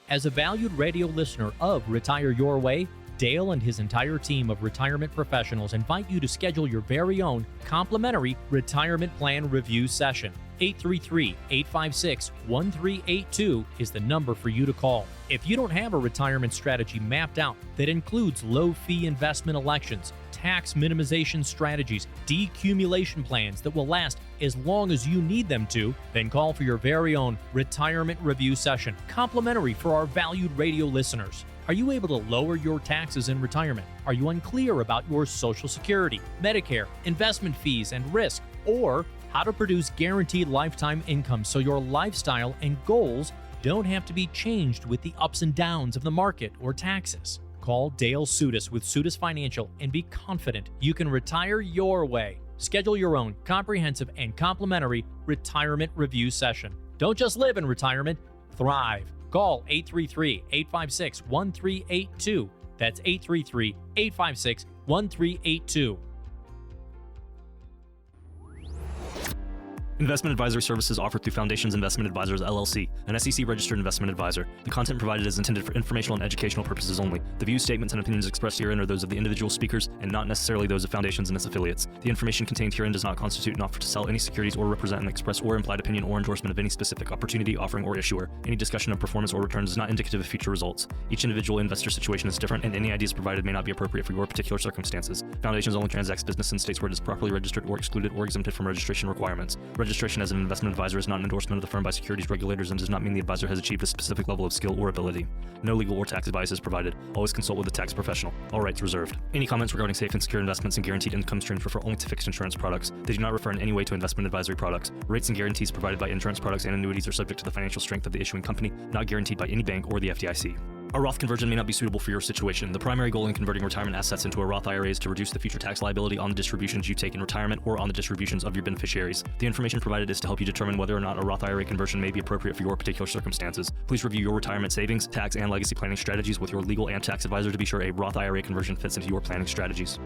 S1: As a valued radio listener of Retire Your Way, Dale and his entire team of retirement professionals invite you to schedule your very own complimentary retirement plan review session. 833-856-1382 is the number for you to call. If you don't have a retirement strategy mapped out that includes low-fee investment elections, tax minimization strategies, decumulation plans that will last as long as you need them to, then call for your very own retirement review session, complimentary for our valued radio listeners. Are you able to lower your taxes in retirement? Are you unclear about your Social Security, Medicare, investment fees, and risk? Or how to produce guaranteed lifetime income so your lifestyle and goals don't have to be changed with the ups and downs of the market or taxes? Call Dale Soutis with Soutis Financial and be confident you can retire your way. Schedule your own comprehensive and complimentary retirement review session. Don't just live in retirement, thrive. Call 833-856-1382. That's 833-856-1382.
S4: Investment advisory services offered through Foundations Investment Advisors, LLC, an SEC-registered investment advisor. The content provided is intended for informational and educational purposes only. The views, statements, and opinions expressed herein are those of the individual speakers and not necessarily those of Foundations and its affiliates. The information contained herein does not constitute an offer to sell any securities or represent an express or implied opinion or endorsement of any specific opportunity, offering, or issuer. Any discussion of performance or returns is not indicative of future results. Each individual investor situation is different, and any ideas provided may not be appropriate for your particular circumstances. Foundations only transacts business in states where it is properly registered or excluded or exempted from registration requirements. Registration as an investment advisor is not an endorsement of the firm by securities regulators and does not mean the advisor has achieved a specific level of skill or ability. No legal or tax advice is provided. Always consult with a tax professional. All rights reserved. Any comments regarding safe and secure investments and guaranteed income streams refer only to fixed insurance products. They do not refer in any way to investment advisory products. Rates and guarantees provided by insurance products and annuities are subject to the financial strength of the issuing company, not guaranteed by any bank or the FDIC. A Roth conversion may not be suitable for your situation. The primary goal in converting retirement assets into a Roth IRA is to reduce the future tax liability on the distributions you take in retirement or on the distributions of your beneficiaries. The information provided is to help you determine whether or not a Roth IRA conversion may be appropriate for your particular circumstances. Please review your retirement savings, tax, and legacy planning strategies with your legal and tax advisor to be sure a Roth IRA conversion fits into your planning strategies.